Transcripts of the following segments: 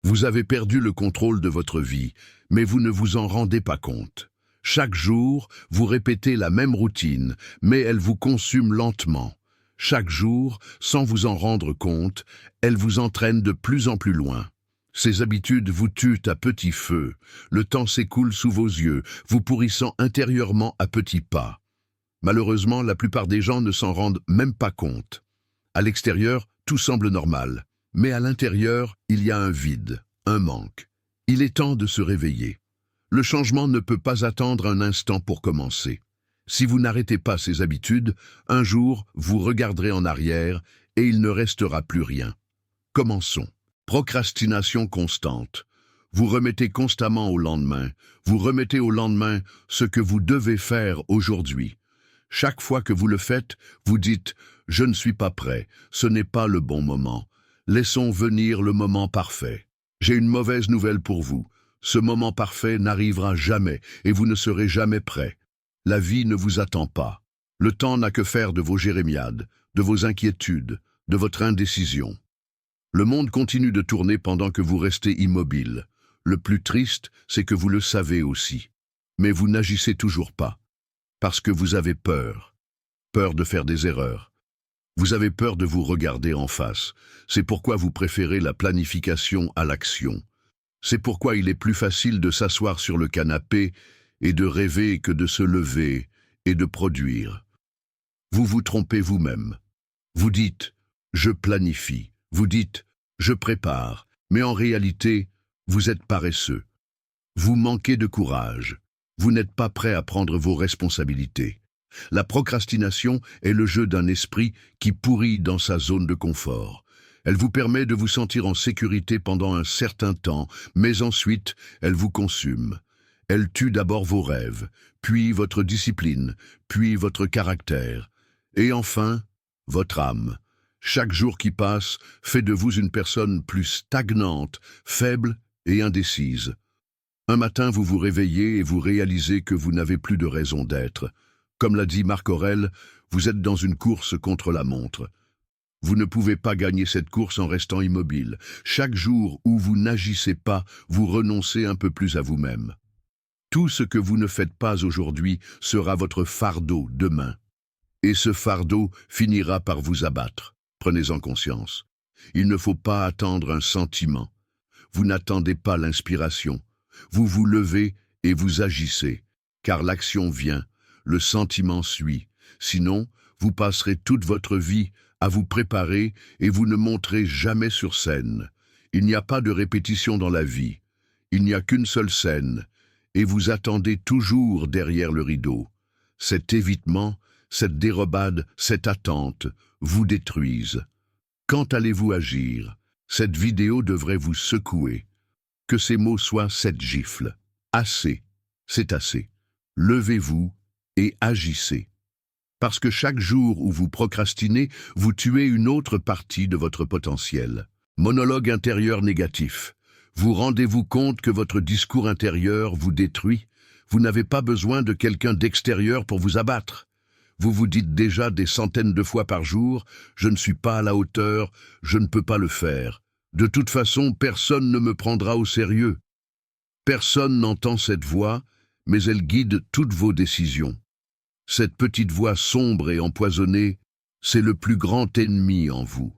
Vous avez perdu le contrôle de votre vie, mais vous ne vous en rendez pas compte. Chaque jour, vous répétez la même routine, mais elle vous consume lentement. Chaque jour, sans vous en rendre compte, elle vous entraîne de plus en plus loin. Ces habitudes vous tuent à petit feu. Le temps s'écoule sous vos yeux, vous pourrissant intérieurement à petits pas. Malheureusement, la plupart des gens ne s'en rendent même pas compte. À l'extérieur, tout semble normal. Mais à l'intérieur, il y a un vide, un manque. Il est temps de se réveiller. Le changement ne peut pas attendre un instant pour commencer. Si vous n'arrêtez pas ces habitudes, un jour, vous regarderez en arrière et il ne restera plus rien. Commençons. Procrastination constante. Vous remettez constamment au lendemain. Vous remettez au lendemain ce que vous devez faire aujourd'hui. Chaque fois que vous le faites, vous dites « Je ne suis pas prêt, ce n'est pas le bon moment. Laissons venir le moment parfait. » J'ai une mauvaise nouvelle pour vous. Ce moment parfait n'arrivera jamais et vous ne serez jamais prêt. La vie ne vous attend pas. Le temps n'a que faire de vos jérémiades, de vos inquiétudes, de votre indécision. Le monde continue de tourner pendant que vous restez immobile. Le plus triste, c'est que vous le savez aussi. Mais vous n'agissez toujours pas. Parce que vous avez peur. Peur de faire des erreurs. Vous avez peur de vous regarder en face. C'est pourquoi vous préférez la planification à l'action. C'est pourquoi il est plus facile de s'asseoir sur le canapé et de rêver que de se lever et de produire. Vous vous trompez vous-même. Vous dites « je planifie », vous dites « je prépare », mais en réalité, vous êtes paresseux. Vous manquez de courage. Vous n'êtes pas prêt à prendre vos responsabilités. La procrastination est le jeu d'un esprit qui pourrit dans sa zone de confort. Elle vous permet de vous sentir en sécurité pendant un certain temps, mais ensuite, elle vous consume. Elle tue d'abord vos rêves, puis votre discipline, puis votre caractère, et enfin, votre âme. Chaque jour qui passe fait de vous une personne plus stagnante, faible et indécise. Un matin, vous vous réveillez et vous réalisez que vous n'avez plus de raison d'être. Comme l'a dit Marc Aurèle, vous êtes dans une course contre la montre. Vous ne pouvez pas gagner cette course en restant immobile. Chaque jour où vous n'agissez pas, vous renoncez un peu plus à vous-même. Tout ce que vous ne faites pas aujourd'hui sera votre fardeau demain. Et ce fardeau finira par vous abattre. Prenez-en conscience. Il ne faut pas attendre un sentiment. Vous n'attendez pas l'inspiration. Vous vous levez et vous agissez, car l'action vient, le sentiment suit. Sinon, vous passerez toute votre vie à vous préparer et vous ne monterez jamais sur scène. Il n'y a pas de répétition dans la vie. Il n'y a qu'une seule scène, et vous attendez toujours derrière le rideau. Cet évitement, cette dérobade, cette attente vous détruisent. Quand allez-vous agir? Cette vidéo devrait vous secouer. Que ces mots soient cette gifle. Assez, c'est assez. Levez-vous et agissez. Parce que chaque jour où vous procrastinez, vous tuez une autre partie de votre potentiel. Monologue intérieur négatif. Vous rendez-vous compte que votre discours intérieur vous détruit? Vous n'avez pas besoin de quelqu'un d'extérieur pour vous abattre. Vous vous dites déjà des centaines de fois par jour « Je ne suis pas à la hauteur, je ne peux pas le faire. De toute façon, personne ne me prendra au sérieux. » Personne n'entend cette voix, mais elle guide toutes vos décisions. Cette petite voix sombre et empoisonnée, c'est le plus grand ennemi en vous.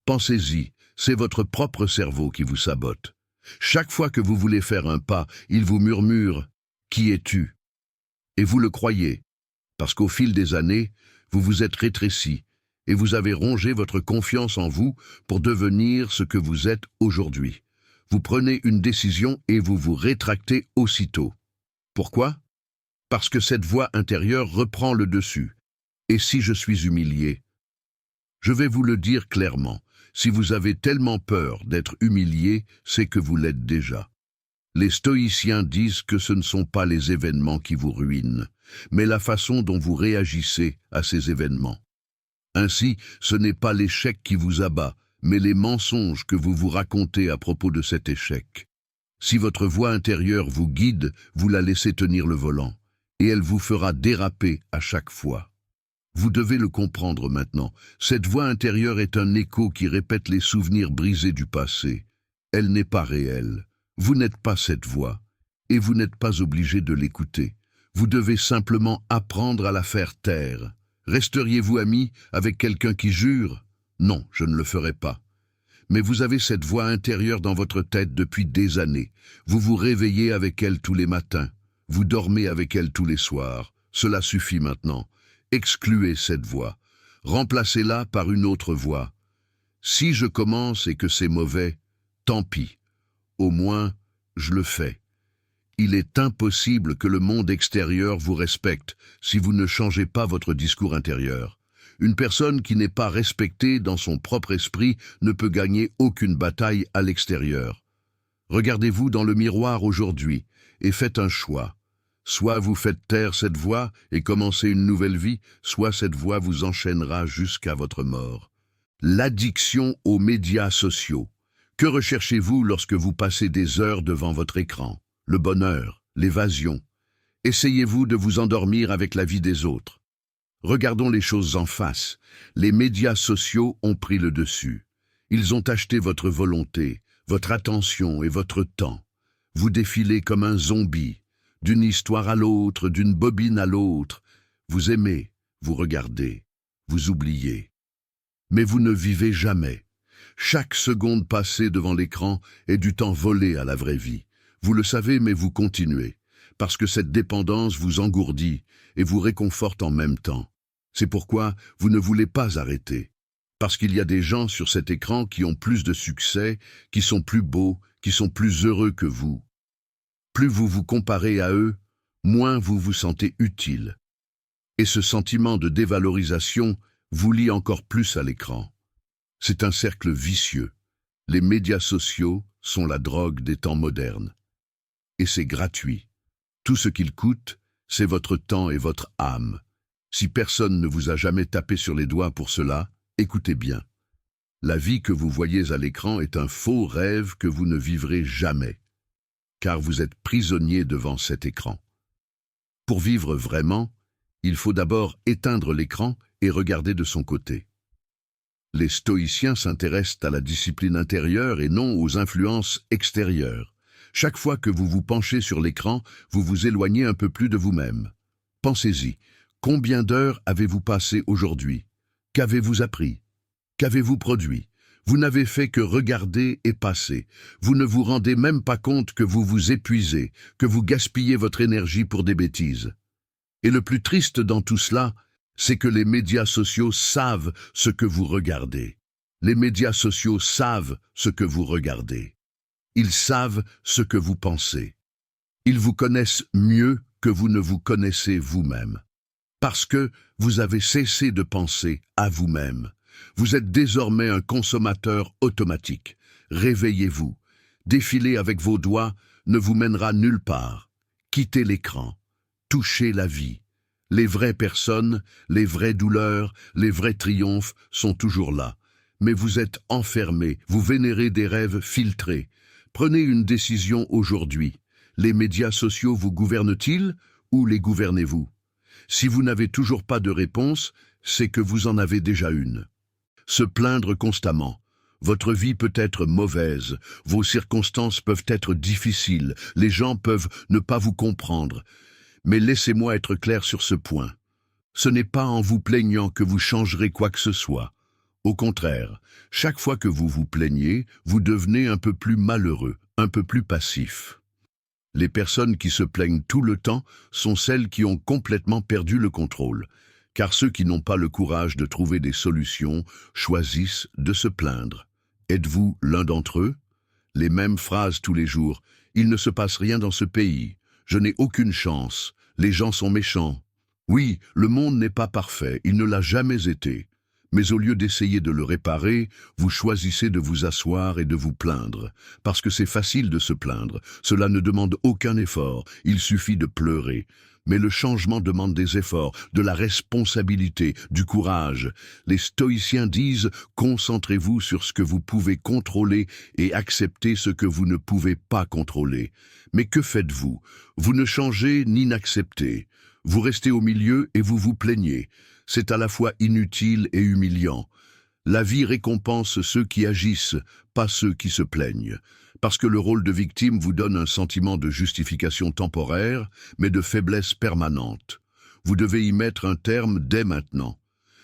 Pensez-y, c'est votre propre cerveau qui vous sabote. Chaque fois que vous voulez faire un pas, il vous murmure « Qui es-tu » Et vous le croyez, parce qu'au fil des années, vous vous êtes rétréci et vous avez rongé votre confiance en vous pour devenir ce que vous êtes aujourd'hui. Vous prenez une décision et vous vous rétractez aussitôt. Pourquoi? Parce que cette voix intérieure reprend le dessus. Et si je suis humilié? Je vais vous le dire clairement, si vous avez tellement peur d'être humilié, c'est que vous l'êtes déjà. Les stoïciens disent que ce ne sont pas les événements qui vous ruinent, mais la façon dont vous réagissez à ces événements. Ainsi, ce n'est pas l'échec qui vous abat, mais les mensonges que vous vous racontez à propos de cet échec. Si votre voix intérieure vous guide, vous la laissez tenir le volant, et elle vous fera déraper à chaque fois. Vous devez le comprendre maintenant, cette voix intérieure est un écho qui répète les souvenirs brisés du passé. Elle n'est pas réelle. Vous n'êtes pas cette voix. Et vous n'êtes pas obligé de l'écouter. Vous devez simplement apprendre à la faire taire. Resteriez-vous ami avec quelqu'un qui jure? Non, je ne le ferai pas. Mais vous avez cette voix intérieure dans votre tête depuis des années. Vous vous réveillez avec elle tous les matins. Vous dormez avec elle tous les soirs. Cela suffit maintenant. Excluez cette voix. Remplacez-la par une autre voix. Si je commence et que c'est mauvais, tant pis. Au moins, je le fais. Il est impossible que le monde extérieur vous respecte si vous ne changez pas votre discours intérieur. Une personne qui n'est pas respectée dans son propre esprit ne peut gagner aucune bataille à l'extérieur. Regardez-vous dans le miroir aujourd'hui et faites un choix. Soit vous faites taire cette voix et commencez une nouvelle vie, soit cette voix vous enchaînera jusqu'à votre mort. L'addiction aux médias sociaux. Que recherchez-vous lorsque vous passez des heures devant votre écran? Le bonheur, l'évasion. Essayez-vous de vous endormir avec la vie des autres. Regardons les choses en face. Les médias sociaux ont pris le dessus. Ils ont acheté votre volonté, votre attention et votre temps. Vous défilez comme un zombie, d'une histoire à l'autre, d'une bobine à l'autre. Vous aimez, vous regardez, vous oubliez. Mais vous ne vivez jamais. Chaque seconde passée devant l'écran est du temps volé à la vraie vie. Vous le savez, mais vous continuez, parce que cette dépendance vous engourdit et vous réconforte en même temps. C'est pourquoi vous ne voulez pas arrêter. Parce qu'il y a des gens sur cet écran qui ont plus de succès, qui sont plus beaux, qui sont plus heureux que vous. Plus vous vous comparez à eux, moins vous vous sentez utile. Et ce sentiment de dévalorisation vous lie encore plus à l'écran. C'est un cercle vicieux. Les médias sociaux sont la drogue des temps modernes. Et c'est gratuit. Tout ce qu'il coûte, c'est votre temps et votre âme. Si personne ne vous a jamais tapé sur les doigts pour cela, écoutez bien. La vie que vous voyez à l'écran est un faux rêve que vous ne vivrez jamais, car vous êtes prisonnier devant cet écran. Pour vivre vraiment, il faut d'abord éteindre l'écran et regarder de son côté. Les stoïciens s'intéressent à la discipline intérieure et non aux influences extérieures. Chaque fois que vous vous penchez sur l'écran, vous vous éloignez un peu plus de vous-même. Pensez-y, combien d'heures avez-vous passé aujourd'hui? Qu'avez-vous appris? Qu'avez-vous produit? Vous n'avez fait que regarder et passer. Vous ne vous rendez même pas compte que vous vous épuisez, que vous gaspillez votre énergie pour des bêtises. Et le plus triste dans tout cela, c'est que les médias sociaux savent ce que vous regardez. Les médias sociaux savent ce que vous regardez. Ils savent ce que vous pensez. Ils vous connaissent mieux que vous ne vous connaissez vous-même. Parce que vous avez cessé de penser à vous-même. Vous êtes désormais un consommateur automatique. Réveillez-vous. Défiler avec vos doigts ne vous mènera nulle part. Quittez l'écran. Touchez la vie. Les vraies personnes, les vraies douleurs, les vrais triomphes sont toujours là. Mais vous êtes enfermé, vous vénérez des rêves filtrés. Prenez une décision aujourd'hui. Les médias sociaux vous gouvernent-ils ou les gouvernez-vous? Si vous n'avez toujours pas de réponse, c'est que vous en avez déjà une. Se plaindre constamment. Votre vie peut être mauvaise, vos circonstances peuvent être difficiles, les gens peuvent ne pas vous comprendre. Mais laissez-moi être clair sur ce point. Ce n'est pas en vous plaignant que vous changerez quoi que ce soit. Au contraire, chaque fois que vous vous plaignez, vous devenez un peu plus malheureux, un peu plus passif. Les personnes qui se plaignent tout le temps sont celles qui ont complètement perdu le contrôle, car ceux qui n'ont pas le courage de trouver des solutions choisissent de se plaindre. Êtes-vous l'un d'entre eux? Les mêmes phrases tous les jours. Il ne se passe rien dans ce pays. Je n'ai aucune chance. Les gens sont méchants. Oui, le monde n'est pas parfait. Il ne l'a jamais été. Mais au lieu d'essayer de le réparer, vous choisissez de vous asseoir et de vous plaindre. Parce que c'est facile de se plaindre. Cela ne demande aucun effort. Il suffit de pleurer. Mais le changement demande des efforts, de la responsabilité, du courage. Les stoïciens disent « Concentrez-vous sur ce que vous pouvez contrôler et acceptez ce que vous ne pouvez pas contrôler. » Mais que faites-vous? Vous ne changez ni n'acceptez. Vous restez au milieu et vous vous plaignez. C'est à la fois inutile et humiliant. La vie récompense ceux qui agissent, pas ceux qui se plaignent. Parce que le rôle de victime vous donne un sentiment de justification temporaire, mais de faiblesse permanente. Vous devez y mettre un terme dès maintenant.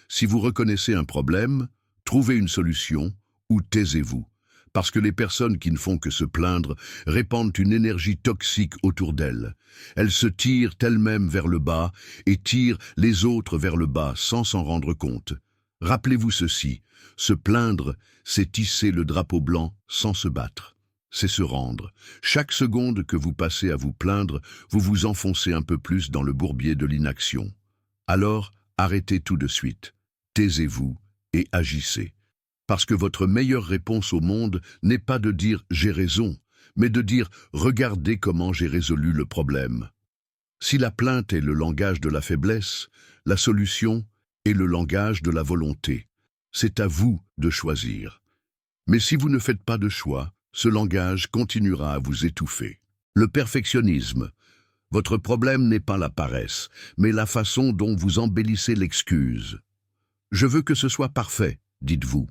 Si vous reconnaissez un problème, trouvez une solution ou taisez-vous. Parce que les personnes qui ne font que se plaindre répandent une énergie toxique autour d'elles. Elles se tirent elles-mêmes vers le bas et tirent les autres vers le bas sans s'en rendre compte. Rappelez-vous ceci, se plaindre, c'est tisser le drapeau blanc sans se battre. C'est se rendre. Chaque seconde que vous passez à vous plaindre, vous vous enfoncez un peu plus dans le bourbier de l'inaction. Alors, arrêtez tout de suite. Taisez-vous et agissez. Parce que votre meilleure réponse au monde n'est pas de dire « j'ai raison », mais de dire « regardez comment j'ai résolu le problème ». Si la plainte est le langage de la faiblesse, la solution est le langage de la volonté. C'est à vous de choisir. Mais si vous ne faites pas de choix, ce langage continuera à vous étouffer. Le perfectionnisme. Votre problème n'est pas la paresse, mais la façon dont vous embellissez l'excuse. Je veux que ce soit parfait, dites-vous.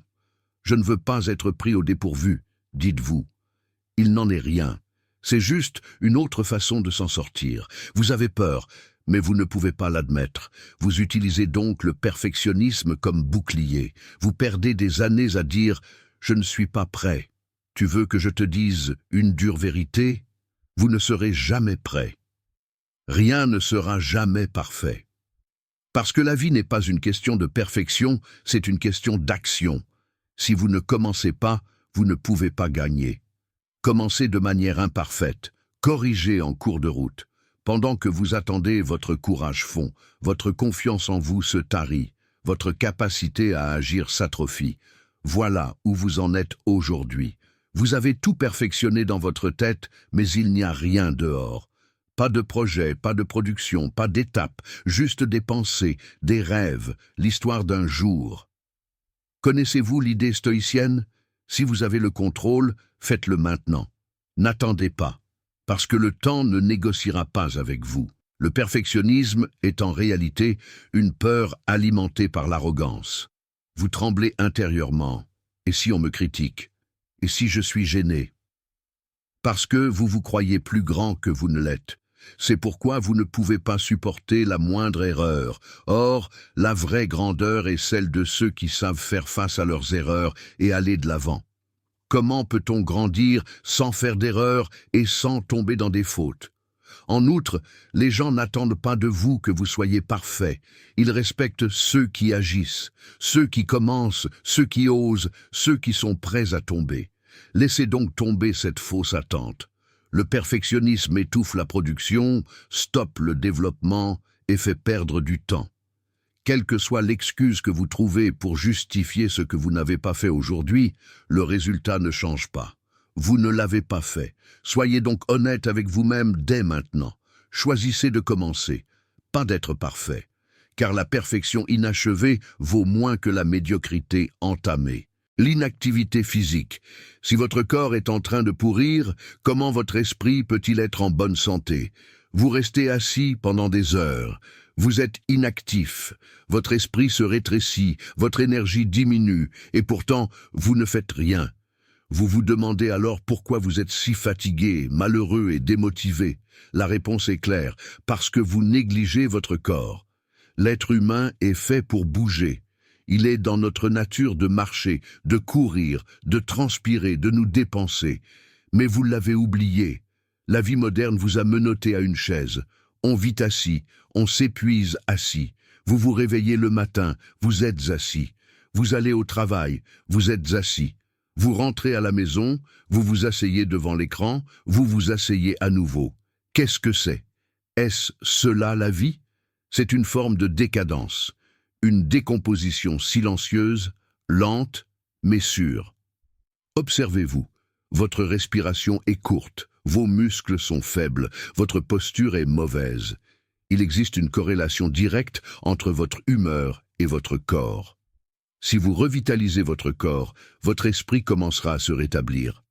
Je ne veux pas être pris au dépourvu, dites-vous. Il n'en est rien. C'est juste une autre façon de s'en sortir. Vous avez peur, mais vous ne pouvez pas l'admettre. Vous utilisez donc le perfectionnisme comme bouclier. Vous perdez des années à dire « je ne suis pas prêt ». Tu veux que je te dise une dure vérité? Vous ne serez jamais prêt. Rien ne sera jamais parfait. Parce que la vie n'est pas une question de perfection, c'est une question d'action. Si vous ne commencez pas, vous ne pouvez pas gagner. Commencez de manière imparfaite, corrigez en cours de route. Pendant que vous attendez, votre courage fond, votre confiance en vous se tarit, votre capacité à agir s'atrophie. Voilà où vous en êtes aujourd'hui. Vous avez tout perfectionné dans votre tête, mais il n'y a rien dehors. Pas de projet, pas de production, pas d'étape, juste des pensées, des rêves, l'histoire d'un jour. Connaissez-vous l'idée stoïcienne? Si vous avez le contrôle, faites-le maintenant. N'attendez pas, parce que le temps ne négociera pas avec vous. Le perfectionnisme est en réalité une peur alimentée par l'arrogance. Vous tremblez intérieurement. Et si on me critique? Et si je suis gêné? Parce que vous vous croyez plus grand que vous ne l'êtes. C'est pourquoi vous ne pouvez pas supporter la moindre erreur. Or, la vraie grandeur est celle de ceux qui savent faire face à leurs erreurs et aller de l'avant. Comment peut-on grandir sans faire d'erreurs et sans tomber dans des fautes? En outre, les gens n'attendent pas de vous que vous soyez parfait. Ils respectent ceux qui agissent, ceux qui commencent, ceux qui osent, ceux qui sont prêts à tomber. Laissez donc tomber cette fausse attente. Le perfectionnisme étouffe la production, stoppe le développement et fait perdre du temps. Quelle que soit l'excuse que vous trouvez pour justifier ce que vous n'avez pas fait aujourd'hui, le résultat ne change pas. Vous ne l'avez pas fait. Soyez donc honnête avec vous-même dès maintenant. Choisissez de commencer, pas d'être parfait, car la perfection inachevée vaut moins que la médiocrité entamée. L'inactivité physique. Si votre corps est en train de pourrir, comment votre esprit peut-il être en bonne santé? Vous restez assis pendant des heures. Vous êtes inactif. Votre esprit se rétrécit, votre énergie diminue, et pourtant, vous ne faites rien. Vous vous demandez alors pourquoi vous êtes si fatigué, malheureux et démotivé. La réponse est claire, parce que vous négligez votre corps. L'être humain est fait pour bouger. Il est dans notre nature de marcher, de courir, de transpirer, de nous dépenser. Mais vous l'avez oublié. La vie moderne vous a menotté à une chaise. On vit assis, on s'épuise assis. Vous vous réveillez le matin, vous êtes assis. Vous allez au travail, vous êtes assis. Vous rentrez à la maison, vous vous asseyez devant l'écran, vous vous asseyez à nouveau. Qu'est-ce que c'est? Est-ce cela la vie? C'est une forme de décadence. Une décomposition silencieuse, lente, mais sûre. Observez-vous. Votre respiration est courte, vos muscles sont faibles, votre posture est mauvaise. Il existe une corrélation directe entre votre humeur et votre corps. Si vous revitalisez votre corps, votre esprit commencera à se rétablir.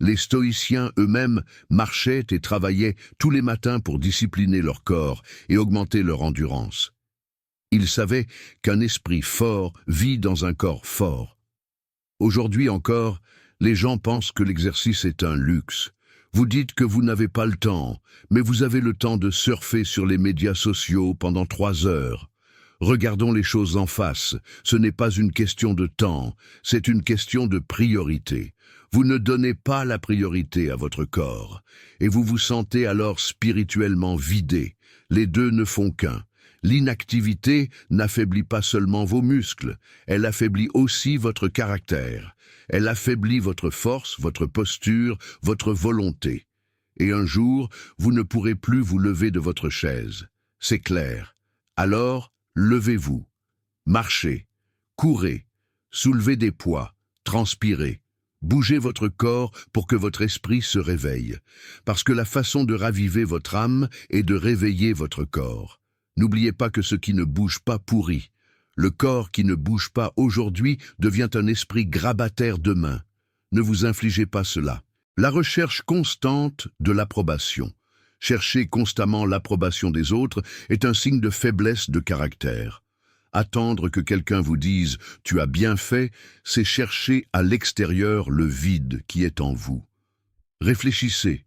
Les stoïciens eux-mêmes marchaient et travaillaient tous les matins pour discipliner leur corps et augmenter leur endurance. Ils savaient qu'un esprit fort vit dans un corps fort. Aujourd'hui encore, les gens pensent que l'exercice est un luxe. Vous dites que vous n'avez pas le temps, mais vous avez le temps de surfer sur les médias sociaux pendant 3 heures. Regardons les choses en face, ce n'est pas une question de temps, c'est une question de priorité. Vous ne donnez pas la priorité à votre corps, et vous vous sentez alors spirituellement vidé. Les deux ne font qu'un. L'inactivité n'affaiblit pas seulement vos muscles, elle affaiblit aussi votre caractère. Elle affaiblit votre force, votre posture, votre volonté. Et un jour, vous ne pourrez plus vous lever de votre chaise. C'est clair. Alors, levez-vous. Marchez. Courez. Soulevez des poids. Transpirez. Bougez votre corps pour que votre esprit se réveille. Parce que la façon de raviver votre âme est de réveiller votre corps. N'oubliez pas que ce qui ne bouge pas pourrit. Le corps qui ne bouge pas aujourd'hui devient un esprit grabataire demain. Ne vous infligez pas cela. La recherche constante de l'approbation. Chercher constamment l'approbation des autres est un signe de faiblesse de caractère. Attendre que quelqu'un vous dise « tu as bien fait », c'est chercher à l'extérieur le vide qui est en vous. Réfléchissez.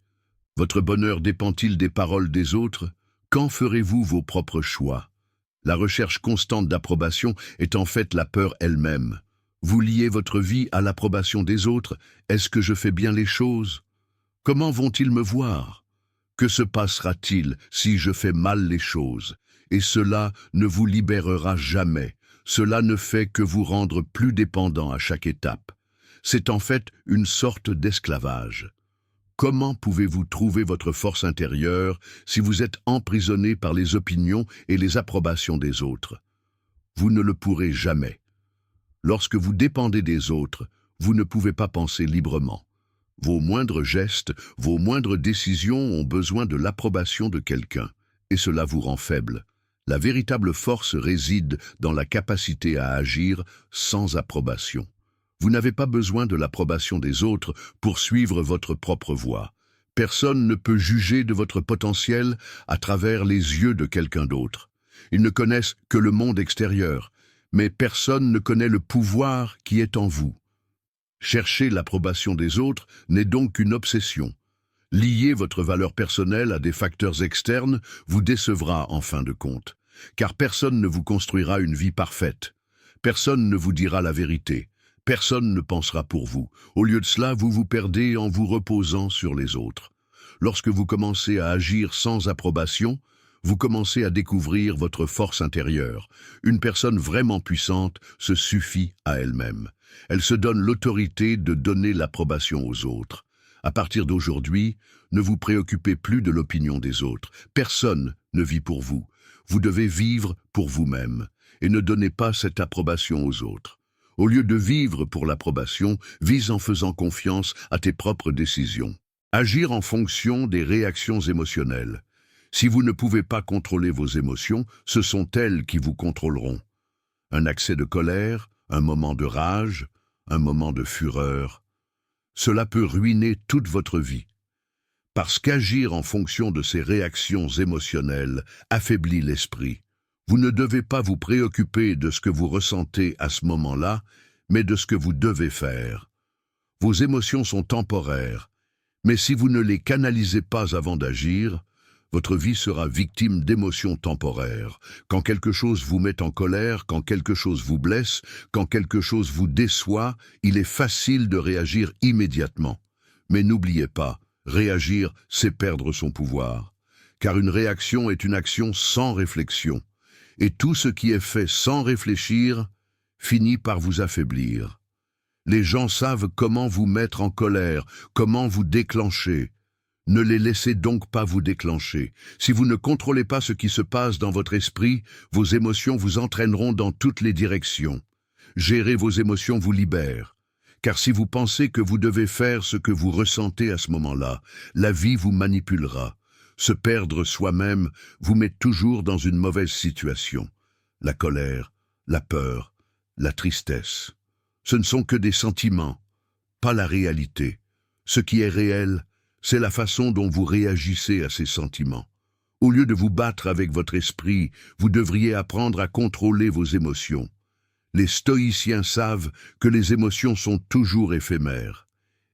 Votre bonheur dépend-il des paroles des autres? Quand ferez-vous vos propres choix? La recherche constante d'approbation est en fait la peur elle-même. Vous liez votre vie à l'approbation des autres. Est-ce que je fais bien les choses? Comment vont-ils me voir? Que se passera-t-il si je fais mal les choses? Et cela ne vous libérera jamais. Cela ne fait que vous rendre plus dépendant à chaque étape. C'est en fait une sorte d'esclavage. Comment pouvez-vous trouver votre force intérieure si vous êtes emprisonné par les opinions et les approbations des autres? Vous ne le pourrez jamais. Lorsque vous dépendez des autres, vous ne pouvez pas penser librement. Vos moindres gestes, vos moindres décisions ont besoin de l'approbation de quelqu'un, et cela vous rend faible. La véritable force réside dans la capacité à agir sans approbation. Vous n'avez pas besoin de l'approbation des autres pour suivre votre propre voie. Personne ne peut juger de votre potentiel à travers les yeux de quelqu'un d'autre. Ils ne connaissent que le monde extérieur, mais personne ne connaît le pouvoir qui est en vous. Chercher l'approbation des autres n'est donc qu'une obsession. Lier votre valeur personnelle à des facteurs externes vous décevra en fin de compte, car personne ne vous construira une vie parfaite. Personne ne vous dira la vérité. Personne ne pensera pour vous. Au lieu de cela, vous vous perdez en vous reposant sur les autres. Lorsque vous commencez à agir sans approbation, vous commencez à découvrir votre force intérieure. Une personne vraiment puissante se suffit à elle-même. Elle se donne l'autorité de donner l'approbation aux autres. À partir d'aujourd'hui, ne vous préoccupez plus de l'opinion des autres. Personne ne vit pour vous. Vous devez vivre pour vous-même et ne donnez pas cette approbation aux autres. Au lieu de vivre pour l'approbation, vis en faisant confiance à tes propres décisions. Agir en fonction des réactions émotionnelles. Si vous ne pouvez pas contrôler vos émotions, ce sont elles qui vous contrôleront. Un accès de colère, un moment de rage, un moment de fureur. Cela peut ruiner toute votre vie. Parce qu'agir en fonction de ces réactions émotionnelles affaiblit l'esprit. Vous ne devez pas vous préoccuper de ce que vous ressentez à ce moment-là, mais de ce que vous devez faire. Vos émotions sont temporaires, mais si vous ne les canalisez pas avant d'agir, votre vie sera victime d'émotions temporaires. Quand quelque chose vous met en colère, quand quelque chose vous blesse, quand quelque chose vous déçoit, il est facile de réagir immédiatement. Mais n'oubliez pas, réagir, c'est perdre son pouvoir. Car une réaction est une action sans réflexion. Et tout ce qui est fait sans réfléchir finit par vous affaiblir. Les gens savent comment vous mettre en colère, comment vous déclencher. Ne les laissez donc pas vous déclencher. Si vous ne contrôlez pas ce qui se passe dans votre esprit, vos émotions vous entraîneront dans toutes les directions. Gérer vos émotions vous libère. Car si vous pensez que vous devez faire ce que vous ressentez à ce moment-là, la vie vous manipulera. Se perdre soi-même vous met toujours dans une mauvaise situation. La colère, la peur, la tristesse. Ce ne sont que des sentiments, pas la réalité. Ce qui est réel, c'est la façon dont vous réagissez à ces sentiments. Au lieu de vous battre avec votre esprit, vous devriez apprendre à contrôler vos émotions. Les stoïciens savent que les émotions sont toujours éphémères.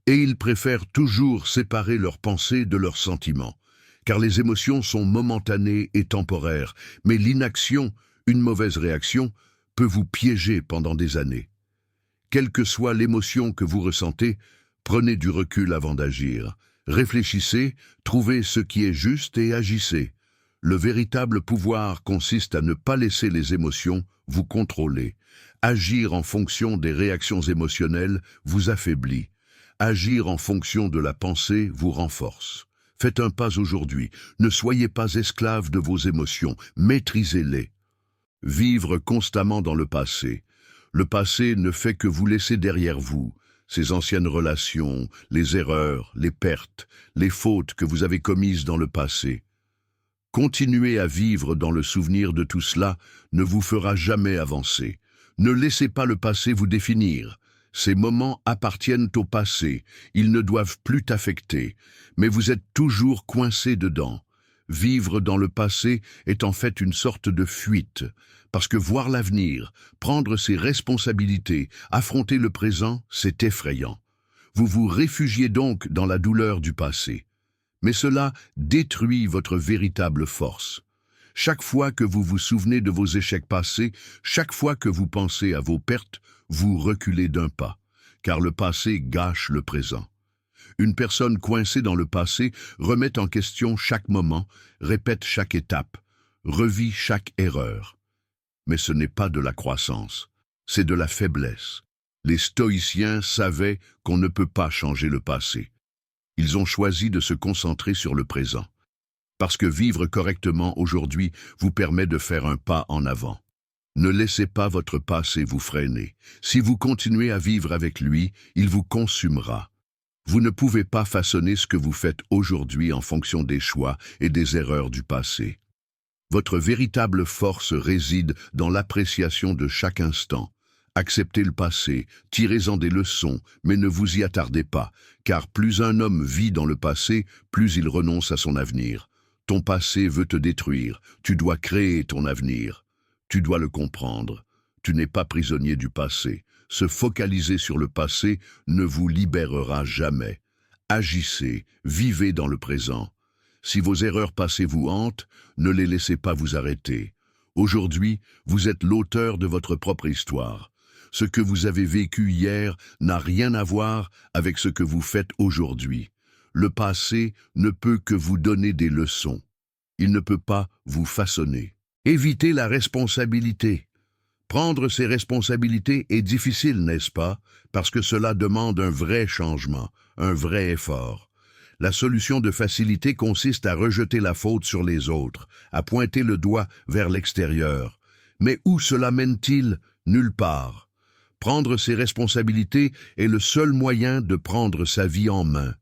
Et ils préfèrent toujours séparer leurs pensées de leurs sentiments, car les émotions sont momentanées et temporaires, mais l'inaction, une mauvaise réaction, peut vous piéger pendant des années. Quelle que soit l'émotion que vous ressentez, prenez du recul avant d'agir. Réfléchissez, trouvez ce qui est juste et agissez. Le véritable pouvoir consiste à ne pas laisser les émotions vous contrôler. Agir en fonction des réactions émotionnelles vous affaiblit. Agir en fonction de la pensée vous renforce. Faites un pas aujourd'hui. Ne soyez pas esclave de vos émotions. Maîtrisez-les. Vivre constamment dans le passé. Le passé ne fait que vous laisser derrière vous. Ces anciennes relations, les erreurs, les pertes, les fautes que vous avez commises dans le passé. Continuer à vivre dans le souvenir de tout cela ne vous fera jamais avancer. Ne laissez pas le passé vous définir. Ces moments appartiennent au passé, ils ne doivent plus t'affecter, mais vous êtes toujours coincé dedans. Vivre dans le passé est en fait une sorte de fuite, parce que voir l'avenir, prendre ses responsabilités, affronter le présent, c'est effrayant. Vous vous réfugiez donc dans la douleur du passé. Mais cela détruit votre véritable force. Chaque fois que vous vous souvenez de vos échecs passés, chaque fois que vous pensez à vos pertes, vous reculez d'un pas, car le passé gâche le présent. Une personne coincée dans le passé remet en question chaque moment, répète chaque étape, revit chaque erreur. Mais ce n'est pas de la croissance, c'est de la faiblesse. Les stoïciens savaient qu'on ne peut pas changer le passé. Ils ont choisi de se concentrer sur le présent. Parce que vivre correctement aujourd'hui vous permet de faire un pas en avant. Ne laissez pas votre passé vous freiner. Si vous continuez à vivre avec lui, il vous consumera. Vous ne pouvez pas façonner ce que vous faites aujourd'hui en fonction des choix et des erreurs du passé. Votre véritable force réside dans l'appréciation de chaque instant. Acceptez le passé, tirez-en des leçons, mais ne vous y attardez pas, car plus un homme vit dans le passé, plus il renonce à son avenir. Ton passé veut te détruire, tu dois créer ton avenir. Tu dois le comprendre. Tu n'es pas prisonnier du passé. Se focaliser sur le passé ne vous libérera jamais. Agissez, vivez dans le présent. Si vos erreurs passées vous hantent, ne les laissez pas vous arrêter. Aujourd'hui, vous êtes l'auteur de votre propre histoire. Ce que vous avez vécu hier n'a rien à voir avec ce que vous faites aujourd'hui. Le passé ne peut que vous donner des leçons. Il ne peut pas vous façonner. Évitez la responsabilité. Prendre ses responsabilités est difficile, n'est-ce pas? Parce que cela demande un vrai changement, un vrai effort. La solution de facilité consiste à rejeter la faute sur les autres, à pointer le doigt vers l'extérieur. Mais où cela mène-t-il? Nulle part. Prendre ses responsabilités est le seul moyen de prendre sa vie en main.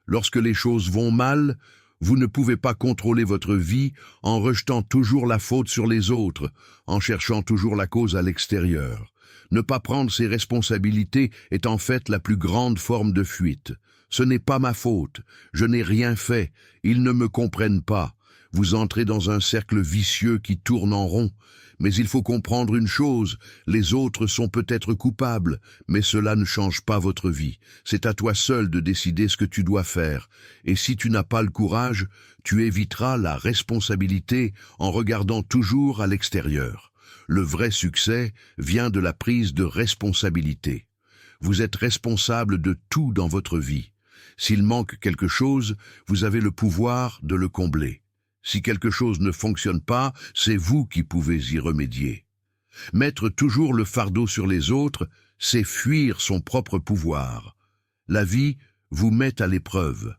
Lorsque les choses vont mal, vous ne pouvez pas contrôler votre vie en rejetant toujours la faute sur les autres, en cherchant toujours la cause à l'extérieur. Ne pas prendre ses responsabilités est en fait la plus grande forme de fuite. Ce n'est pas ma faute, je n'ai rien fait, ils ne me comprennent pas. Vous entrez dans un cercle vicieux qui tourne en rond. Mais il faut comprendre une chose, les autres sont peut-être coupables, mais cela ne change pas votre vie. C'est à toi seul de décider ce que tu dois faire. Et si tu n'as pas le courage, tu éviteras la responsabilité en regardant toujours à l'extérieur. Le vrai succès vient de la prise de responsabilité. Vous êtes responsable de tout dans votre vie. S'il manque quelque chose, vous avez le pouvoir de le combler. Si quelque chose ne fonctionne pas, c'est vous qui pouvez y remédier. Mettre toujours le fardeau sur les autres, c'est fuir son propre pouvoir. La vie vous met à l'épreuve.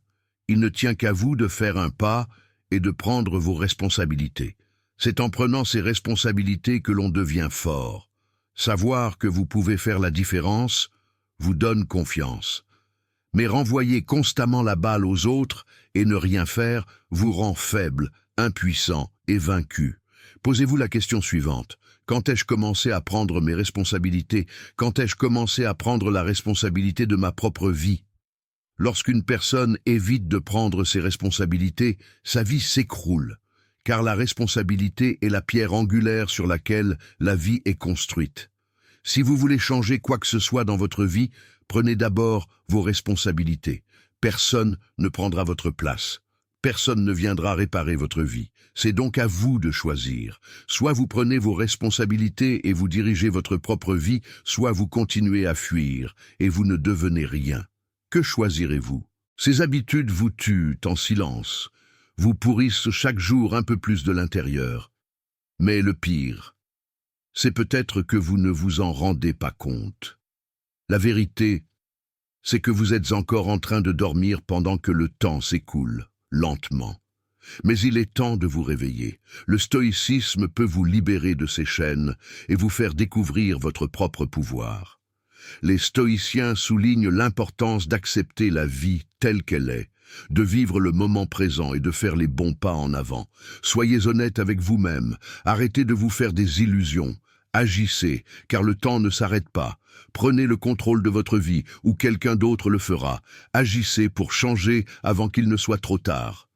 Il ne tient qu'à vous de faire un pas et de prendre vos responsabilités. C'est en prenant ces responsabilités que l'on devient fort. Savoir que vous pouvez faire la différence vous donne confiance. Mais renvoyer constamment la balle aux autres et ne rien faire vous rend faible, impuissant et vaincu. Posez-vous la question suivante. Quand ai-je commencé à prendre mes responsabilités? Quand ai-je commencé à prendre la responsabilité de ma propre vie? Lorsqu'une personne évite de prendre ses responsabilités, sa vie s'écroule. car la responsabilité est la pierre angulaire sur laquelle la vie est construite. Si vous voulez changer quoi que ce soit dans votre vie, prenez d'abord vos responsabilités. Personne ne prendra votre place. Personne ne viendra réparer votre vie. C'est donc à vous de choisir. Soit vous prenez vos responsabilités et vous dirigez votre propre vie, soit vous continuez à fuir et vous ne devenez rien. Que choisirez-vous? Ces habitudes vous tuent en silence, vous pourrissent chaque jour un peu plus de l'intérieur. Mais le pire, c'est peut-être que vous ne vous en rendez pas compte. La vérité, c'est que vous êtes encore en train de dormir pendant que le temps s'écoule, lentement. Mais il est temps de vous réveiller. Le stoïcisme peut vous libérer de ces chaînes et vous faire découvrir votre propre pouvoir. Les stoïciens soulignent l'importance d'accepter la vie telle qu'elle est, de vivre le moment présent et de faire les bons pas en avant. Soyez honnête avec vous-même, arrêtez de vous faire des illusions. Agissez, car le temps ne s'arrête pas. Prenez le contrôle de votre vie, ou quelqu'un d'autre le fera. Agissez pour changer avant qu'il ne soit trop tard.